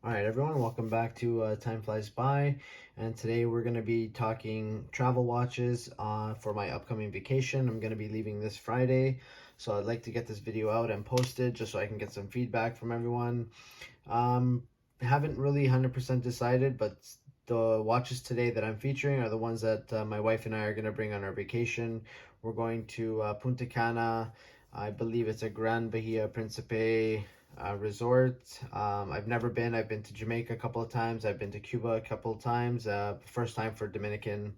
All right, everyone, welcome back to Time Flies By. And today we're going to be talking travel watches for my upcoming vacation. I'm going to be leaving this Friday, so I'd like to get this video out and posted just so I can get some feedback from everyone. Um, haven't really 100% decided, but the watches today that I'm featuring are the ones that my wife and I are going to bring on our vacation. We're going to Punta Cana. I believe it's a Gran Bahia Principe resort. I've never been. I've been to Jamaica a couple of times. I've been to Cuba a couple of times. First time for Dominican.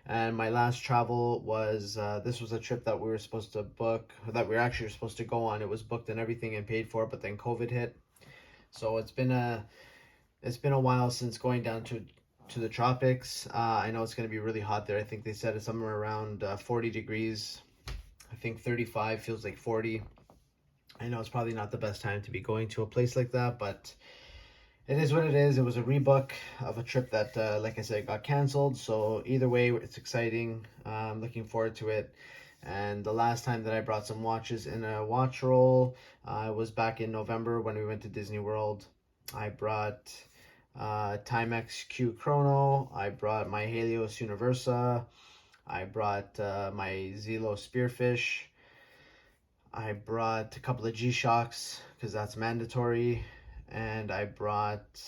And my last travel was this was a trip that we were supposed to book, that we were actually supposed to go on. It was booked and everything and paid for, but then COVID hit. So it's been a while since going down to the tropics. I know it's going to be really hot there. I think they said it's somewhere around 40 degrees. I think 35 feels like 40. I know it's probably not the best time to be going to a place like that, but it is what it is. It was a rebook of a trip that, like I said, got canceled. So either way, it's exciting. I'm looking forward to it. And the last time that I brought some watches in a watch roll was back in November when we went to Disney World. I brought Timex Q Chrono. I brought my Helios Universa. I brought my Zelo Spearfish. I brought a couple of G-Shocks because that's mandatory. And I brought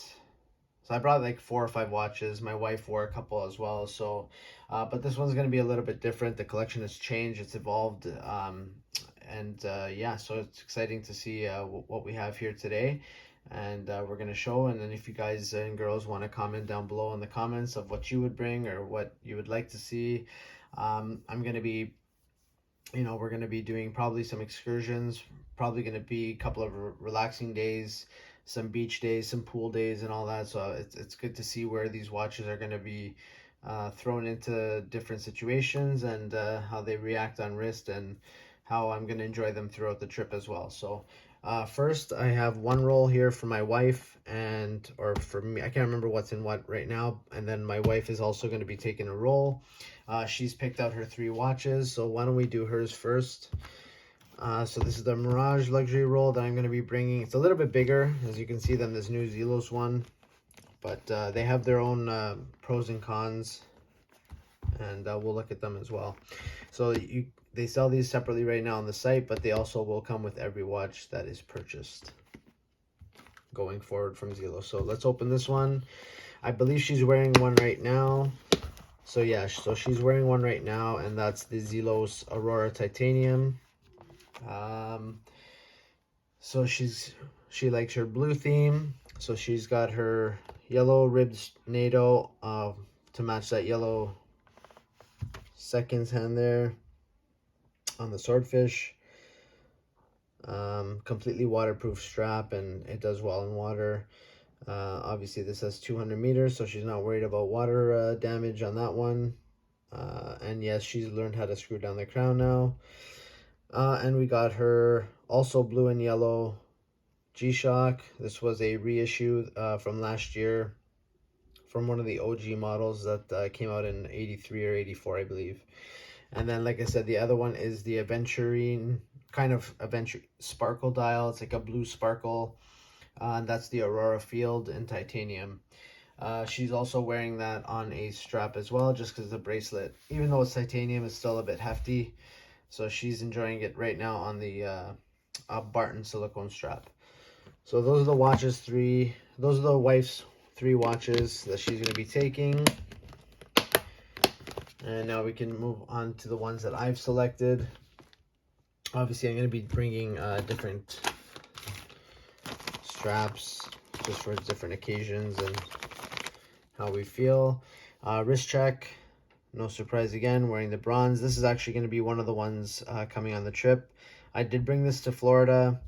like 4 or 5 watches. My wife wore a couple as well. So, but this one's going to be a little bit different. The collection has changed. It's evolved. Yeah, so it's exciting to see what we have here today. And we're going to show. And then if you guys and girls want to comment down below in the comments of what you would bring or what you would like to see, I'm going to be we're going to be doing probably some excursions, probably going to be a couple of relaxing days, some beach days, some pool days, and all that. So it's good to see where these watches are going to be thrown into different situations and how they react on wrist and how I'm going to enjoy them throughout the trip as well. So first, I have one roll here for my wife or for me. I can't remember what's in what right now. And then my wife is also going to be taking a roll. She's picked out her 3 watches, so why don't we do hers first? So this is the Mirage luxury roll that I'm going to be bringing. It's a little bit bigger, as you can see, than this new Zelos one, but they have their own pros and cons, and we'll look at them as well. So they sell these separately right now on the site, but they also will come with every watch that is purchased going forward from Zelo. So let's open this one. I believe she's wearing one right now. So yeah, so she's wearing one right now, and that's the Zelos Aurora Titanium. So she likes her blue theme. So she's got her yellow ribbed NATO to match that yellow seconds hand there on the swordfish. Completely waterproof strap, and it does well in water. Obviously this has 200 meters, so she's not worried about water damage on that one. And yes, she's learned how to screw down the crown now. And we got her also blue and yellow G-Shock. This was a reissue from last year from one of the OG models that came out in 83 or 84, I believe. And then, like I said, the other one is the Aventurine, kind of Aventure sparkle dial. It's like a blue sparkle. And that's the Aurora Field in titanium. She's also wearing that on a strap as well, just because the bracelet, even though it's titanium, is still a bit hefty. So she's enjoying it right now on the Barton silicone strap. So those are the watches those are the wife's 3 watches that she's going to be taking. And now we can move on to the ones that I've selected. Obviously, I'm going to be bringing different straps just for different occasions and how we feel. Wrist check, no surprise again, wearing the bronze. This is actually going to be one of the ones coming on the trip. I did bring this to Florida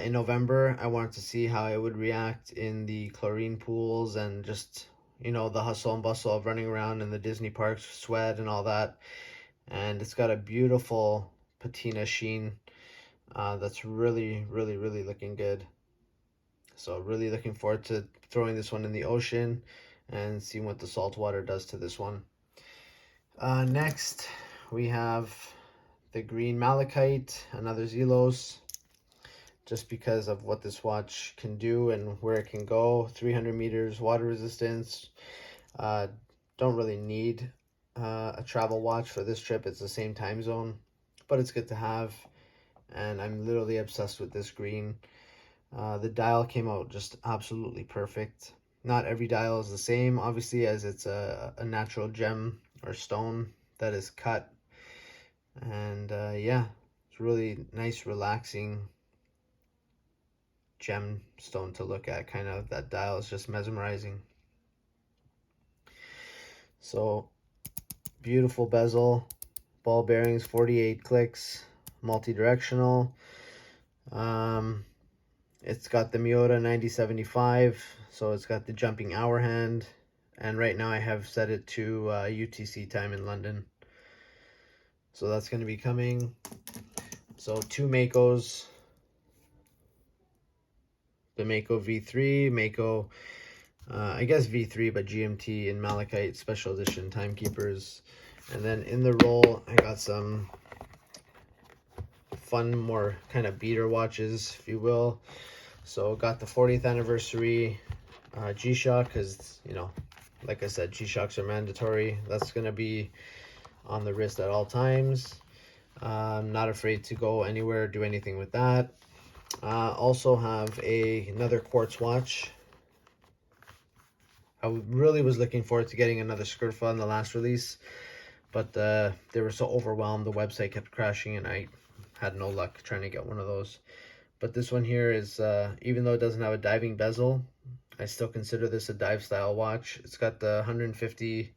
in November. I wanted to see how it would react in the chlorine pools and just, the hustle and bustle of running around in the Disney parks, sweat and all that. And it's got a beautiful patina sheen that's really, really, really looking good. So really looking forward to throwing this one in the ocean and seeing what the salt water does to this one. Next, we have the green malachite, another Zelos. just because of what this watch can do and where it can go. 300 meters water resistance. Don't really need a travel watch for this trip. It's the same time zone, but it's good to have. And I'm literally obsessed with this green. The dial came out just absolutely perfect. Not every dial is the same, obviously, as it's a natural gem or stone that is cut. And yeah, it's really nice, relaxing gemstone to look at. Kind of, that dial is just mesmerizing. So beautiful bezel, ball bearings, 48 clicks, multi-directional. It's got the Miota 9075, so it's got the jumping hour hand, and right now I have set it to UTC time in London. So that's going to be coming. So 2 Makos, the Mako V3, Mako, I guess V3, but GMT in Malachite Special Edition Timekeepers. And then in the roll, I got some fun, more kind of beater watches, if you will. So got the 40th anniversary G-Shock, because, you know, like I said, G-Shocks are mandatory. That's going to be on the wrist at all times. I'm not afraid to go anywhere, do anything with that. Also have another quartz watch. I really was looking forward to getting another Skurfa in the last release, but they were so overwhelmed, the website kept crashing, and I had no luck trying to get one of those. But this one here is, even though it doesn't have a diving bezel, I still consider this a dive style watch. It's got the 150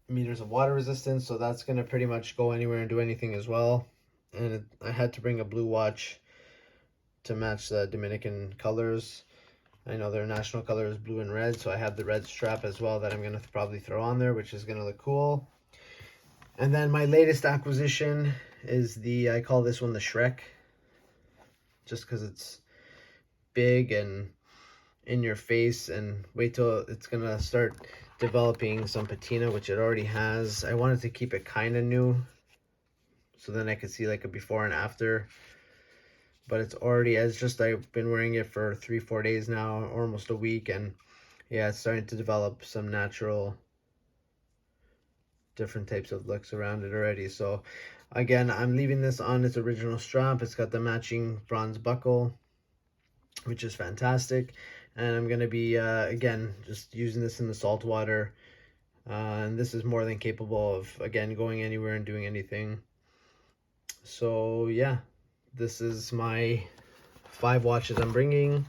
meters of water resistance, so that's going to pretty much go anywhere and do anything as well. And I had to bring a blue watch to match the Dominican colors. I know their national color is blue and red, so I have the red strap as well that I'm going to probably throw on there, which is going to look cool. And then my latest acquisition is the, I call this one the Shrek, just because it's big and in your face, and wait till it's going to start developing some patina, which it already has. I wanted to keep it kind of new, so then I could see like a before and after. But it's already, as just I've been wearing it for 3-4 days now, or almost a week, and yeah, it's starting to develop some natural different types of looks around it already. So again, I'm leaving this on its original strap. It's got the matching bronze buckle, which is fantastic. And I'm going to be again just using this in the salt water, and this is more than capable of, again, going anywhere and doing anything. So yeah, this is my 5 watches I'm bringing.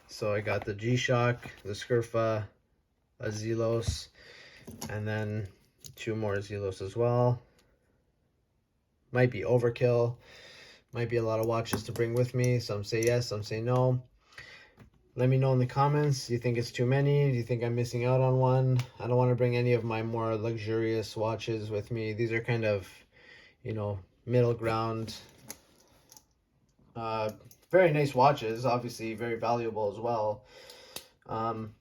So I got the G-Shock, the Skurfa, a Zelos, and then 2 more Zelos as well. Might be overkill, might be a lot of watches to bring with me. Some say yes, some say no. Let me know in the comments. Do you think it's too many? Do you think I'm missing out on one? I don't want to bring any of my more luxurious watches with me. These are kind of, you know, middle ground. Very nice watches, obviously very valuable as well. And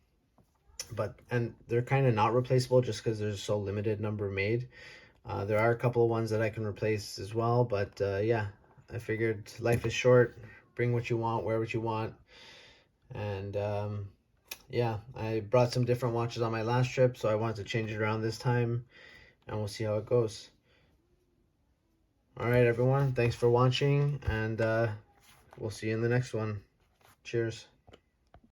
they're kind of not replaceable just because there's so limited number made. There are a couple of ones that I can replace as well, but yeah, I figured life is short. Bring what you want, wear what you want. And yeah, I brought some different watches on my last trip, so I wanted to change it around this time, and we'll see how it goes. All right, everyone, thanks for watching, and we'll see you in the next one. Cheers.